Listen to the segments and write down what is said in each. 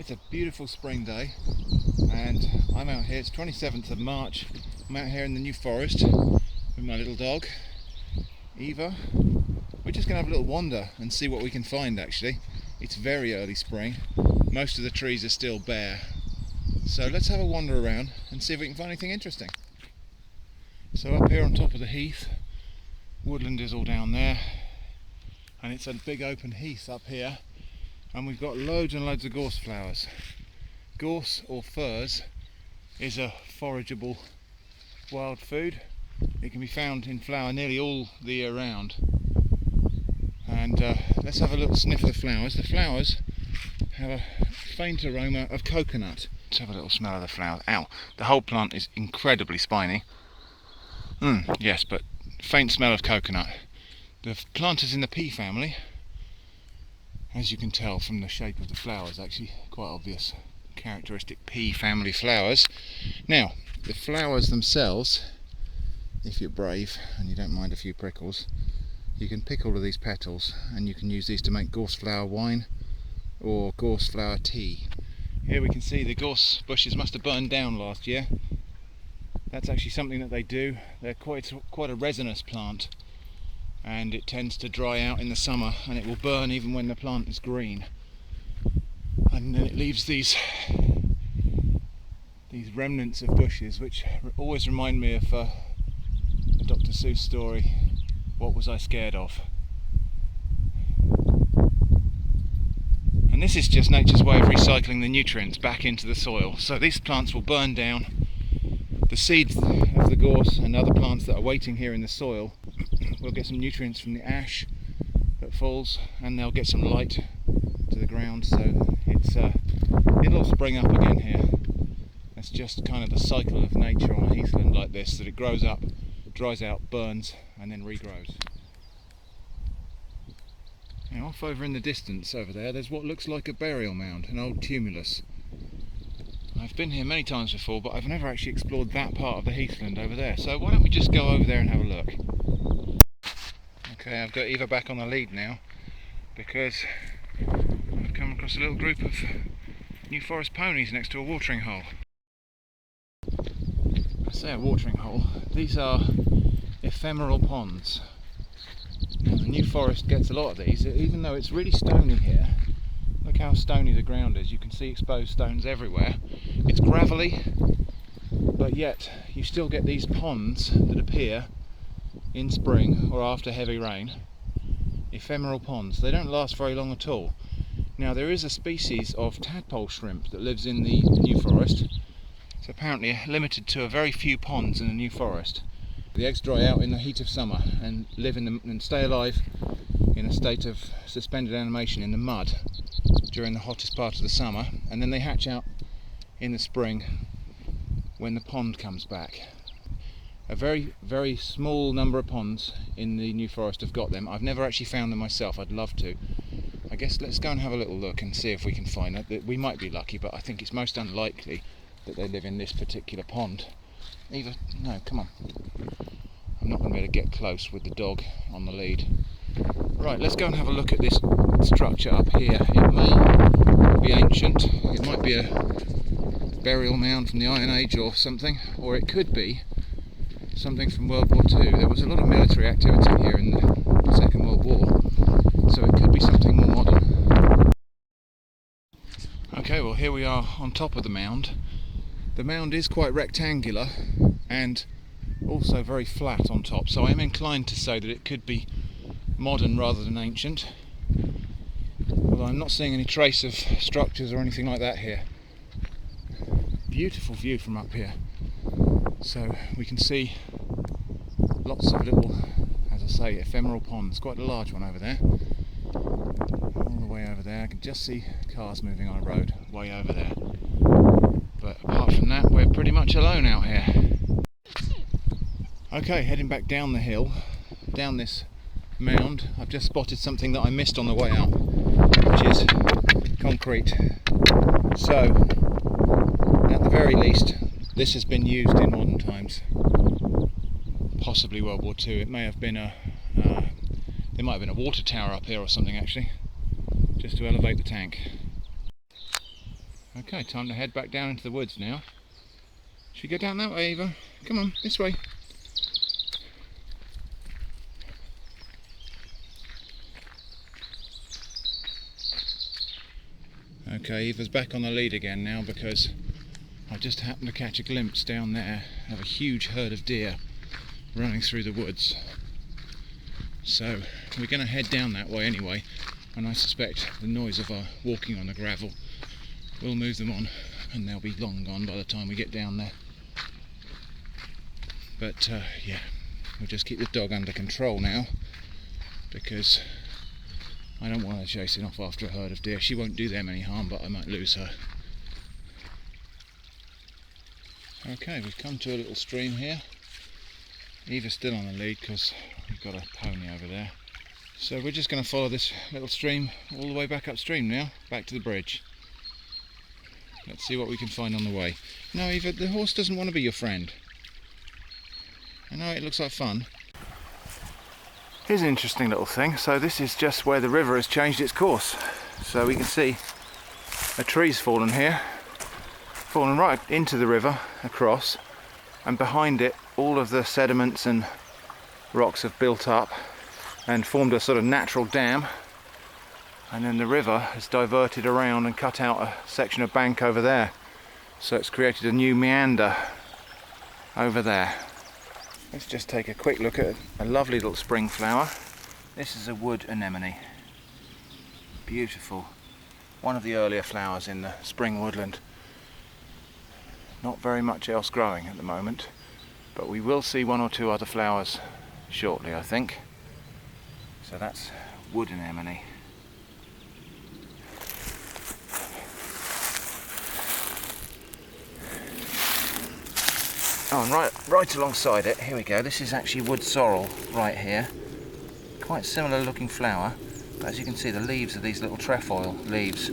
It's a beautiful spring day and I'm out here. It's 27th of March. I'm out here in the New Forest with my little dog Eva. We're just going to have a little wander and see what we can find actually. It's very early spring. Most of the trees are still bare. So let's have a wander around and see if we can find anything interesting. So up here on top of the heath, Woodland is all down there, and it's a big open heath up here, and we've got loads and loads of gorse flowers. Gorse or furze is a forageable wild food. It can be found in flower nearly all the year round. And let's have a little sniff of the flowers. The flowers have a faint aroma of coconut. Let's have a little smell of the flower. Ow! The whole plant is incredibly spiny. Yes, but faint smell of coconut. The plant is in the pea family, as you can tell from the shape of the flowers. Actually, quite obvious, characteristic pea family flowers. Now, the flowers themselves, if you're brave and you don't mind a few prickles, you can pick all of these petals and you can use these to make gorse flower wine or gorse flower tea. Here we can see the gorse bushes must have burned down last year. That's actually something that they do. They're quite a resinous plant, and it tends to dry out in the summer and it will burn even when the plant is green. And then it leaves these remnants of bushes, which always remind me of a Dr. Seuss story, What Was I Scared Of? And this is just nature's way of recycling the nutrients back into the soil. So these plants will burn down. The seeds of the gorse and other plants that are waiting here in the soil will get some nutrients from the ash that falls, and they'll get some light to the ground, so it'll all spring up again here. That's just kind of the cycle of nature on a heathland like this, that it grows up, dries out, burns, and then regrows. Now off over in the distance over there's what looks like a burial mound, an old tumulus. I've been here many times before, but I've never actually explored that part of the heathland over there, so why don't we just go over there and have a look. Okay, I've got Eva back on the lead now, because I've come across a little group of New Forest ponies next to a watering hole. I say a watering hole, these are ephemeral ponds. Now, the New Forest gets a lot of these, even though it's really stony here. Look how stony the ground is, you can see exposed stones everywhere. It's gravelly, but yet you still get these ponds that appear in spring or after heavy rain. Ephemeral ponds, they don't last very long at all. Now there is a species of tadpole shrimp that lives in the New Forest. It's apparently limited to a very few ponds in the New Forest. The eggs dry out in the heat of summer and live in and stay alive in a state of suspended animation in the mud during the hottest part of the summer, and then they hatch out in the spring when the pond comes back. A very, very small number of ponds in the New Forest have got them. I've never actually found them myself. I'd love to. I guess let's go and have a little look and see if we can find it. We might be lucky, but I think it's most unlikely that they live in this particular pond. Eva, no, come on. I'm not going to be able to get close with the dog on the lead. Right, let's go and have a look at this structure up here. It may be ancient. It might be a burial mound from the Iron Age or something, or it could be something from World War II. There was a lot of military activity here in the Second World War, so it could be something more modern. Okay, well here we are on top of the mound. The mound is quite rectangular and also very flat on top, so I'm inclined to say that it could be modern rather than ancient, although I'm not seeing any trace of structures or anything like that here. Beautiful view from up here. So we can see lots of little, as I say, ephemeral ponds. Quite a large one over there. All the way over there. I can just see cars moving on a road way over there. But apart from that, we're pretty much alone out here. Okay, heading back down the hill, down this mound. I've just spotted something that I missed on the way up, which is concrete. So, at the very least, this has been used in modern times, possibly World War II. It may have been there might have been a water tower up here or something actually, just to elevate the tank. Okay, time to head back down into the woods now. Should we go down that way, Eva? Come on, this way. Okay, Eva's back on the lead again now because I just happened to catch a glimpse down there of a huge herd of deer running through the woods. So we're going to head down that way anyway, and I suspect the noise of our walking on the gravel will move them on, and they'll be long gone by the time we get down there. But yeah, we'll just keep the dog under control now because I don't want her chasing off after a herd of deer. She won't do them any harm, but I might lose her. Okay, we've come to a little stream here. Eva's still on the lead because we've got a pony over there. So we're just going to follow this little stream all the way back upstream now, back to the bridge. Let's see what we can find on the way. No, Eva, the horse doesn't want to be your friend. I know it looks like fun. Here's an interesting little thing. So this is just where the river has changed its course. So we can see a tree's fallen here, fallen right into the river across, and behind it all of the sediments and rocks have built up and formed a sort of natural dam, and then the river has diverted around and cut out a section of bank over there, so it's created a new meander over there. Let's just take a quick look at a lovely little spring flower. This is a wood anemone. Beautiful. One of the earlier flowers in the spring woodland. Not very much else growing at the moment, but we will see one or two other flowers shortly, I think. So that's wood anemone. Oh, and right alongside it, here we go. This is actually wood sorrel right here. Quite similar looking flower, but as you can see, the leaves are these little trefoil leaves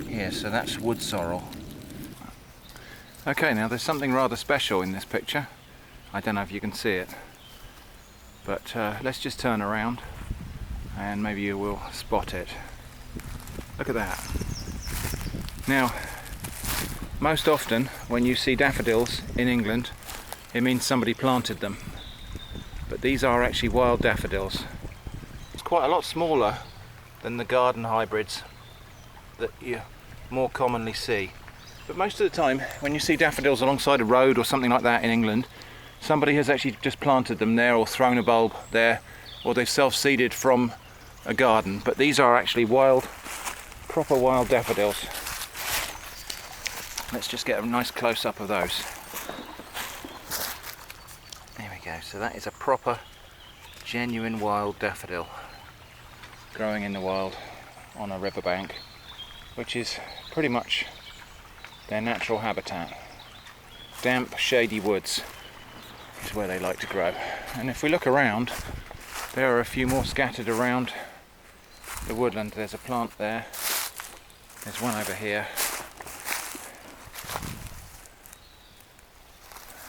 here, so that's wood sorrel. Okay, now there's something rather special in this picture. I don't know if you can see it, but let's just turn around and maybe you will spot it. Look at that. Now, most often when you see daffodils in England, it means somebody planted them, but these are actually wild daffodils. It's quite a lot smaller than the garden hybrids that you more commonly see. But most of the time when you see daffodils alongside a road or something like that in England, somebody has actually just planted them there or thrown a bulb there, or they've self-seeded from a garden. But these are actually wild, proper wild daffodils. Let's just get a nice close-up of those. There we go. So that is a proper, genuine wild daffodil growing in the wild on a riverbank, which is pretty much their natural habitat. Damp, shady woods is where they like to grow. And if we look around, there are a few more scattered around the woodland. There's a plant there. There's one over here.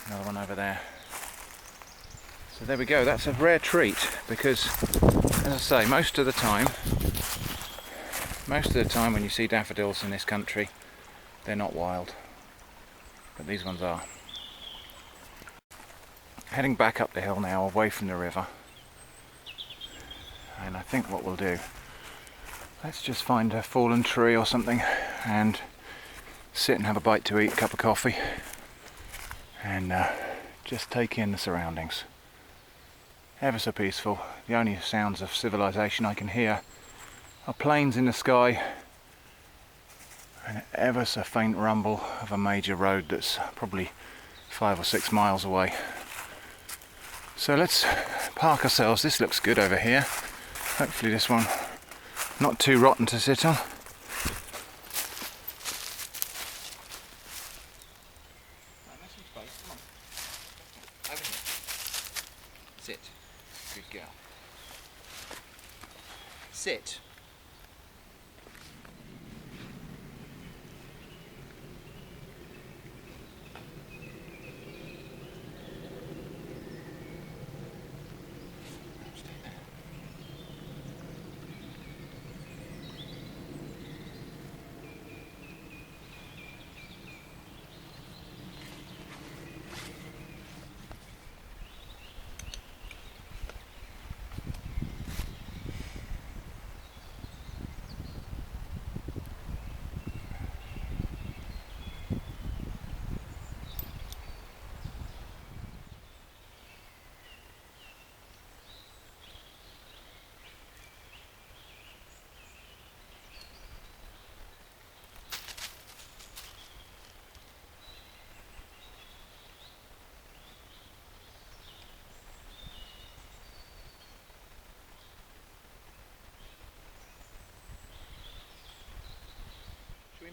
Another one over there. So there we go. That's a rare treat because, as I say, most of the time when you see daffodils in this country, they're not wild, but these ones are. Heading back up the hill now, away from the river, and I think what we'll do, let's just find a fallen tree or something and sit and have a bite to eat, a cup of coffee, and just take in the surroundings. Ever so peaceful. The only sounds of civilization I can hear are planes in the sky and an ever so faint rumble of a major road that's probably 5 or 6 miles away. So let's park ourselves. This looks good over here. Hopefully this one not too rotten to sit on. Sit. Good girl. Sit.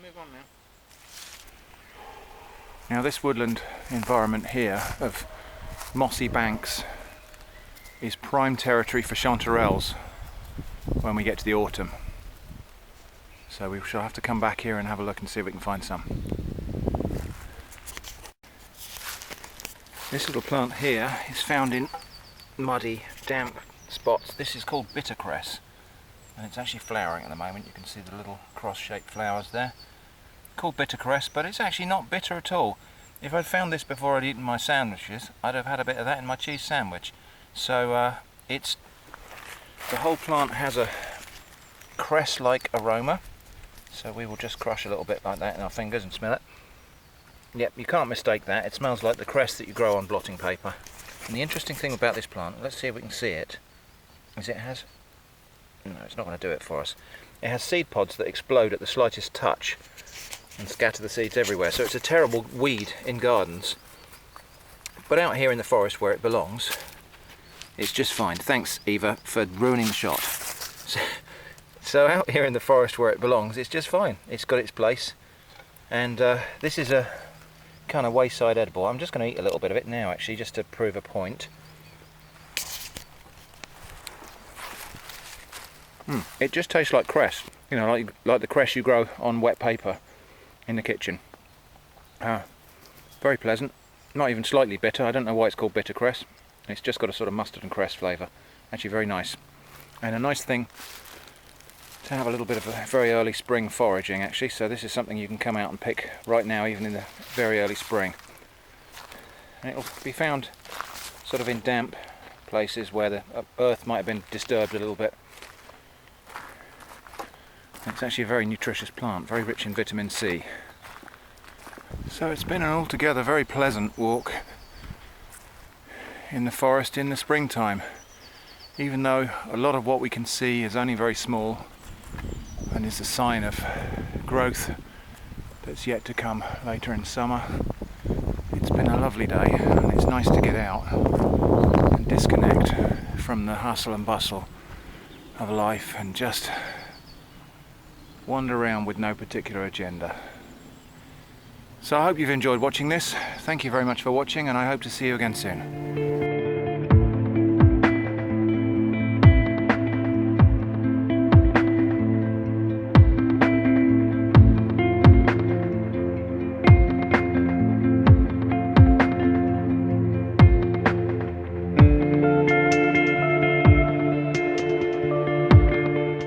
move on now. Now this woodland environment here of mossy banks is prime territory for chanterelles when we get to the autumn. So we shall have to come back here and have a look and see if we can find some. This little plant here is found in muddy, damp spots. This is called bitter cress, and it's actually flowering at the moment. You can see the little cross-shaped flowers there. Called bitter cress, but it's actually not bitter at all. If I'd found this before I'd eaten my sandwiches, I'd have had a bit of that in my cheese sandwich. So the whole plant has a cress-like aroma. So we will just crush a little bit like that in our fingers and smell it. Yep, you can't mistake that. It smells like the cress that you grow on blotting paper. And the interesting thing about this plant, let's see if we can see it, is it has... No, it's not going to do it for us. It has seed pods that explode at the slightest touch and scatter the seeds everywhere. So it's a terrible weed in gardens. But out here in the forest where it belongs, it's just fine. Thanks, Eva, for ruining the shot. So out here in the forest where it belongs, it's just fine. It's got its place. And this is a kind of wayside edible. I'm just going to eat a little bit of it now, actually, just to prove a point. It just tastes like cress. You know, like the cress you grow on wet paper in the kitchen. Very pleasant. Not even slightly bitter. I don't know why it's called bitter cress. It's just got a sort of mustard and cress flavour. Actually very nice. And a nice thing to have a little bit of a very early spring foraging, actually. So this is something you can come out and pick right now, even in the very early spring. And it'll be found sort of in damp places where the earth might have been disturbed a little bit. It's actually a very nutritious plant, very rich in vitamin C. So it's been an altogether very pleasant walk in the forest in the springtime, even though a lot of what we can see is only very small and is a sign of growth that's yet to come later in summer. It's been a lovely day, and it's nice to get out and disconnect from the hustle and bustle of life and just wander around with no particular agenda. So I hope you've enjoyed watching this. Thank you very much for watching, and I hope to see you again soon.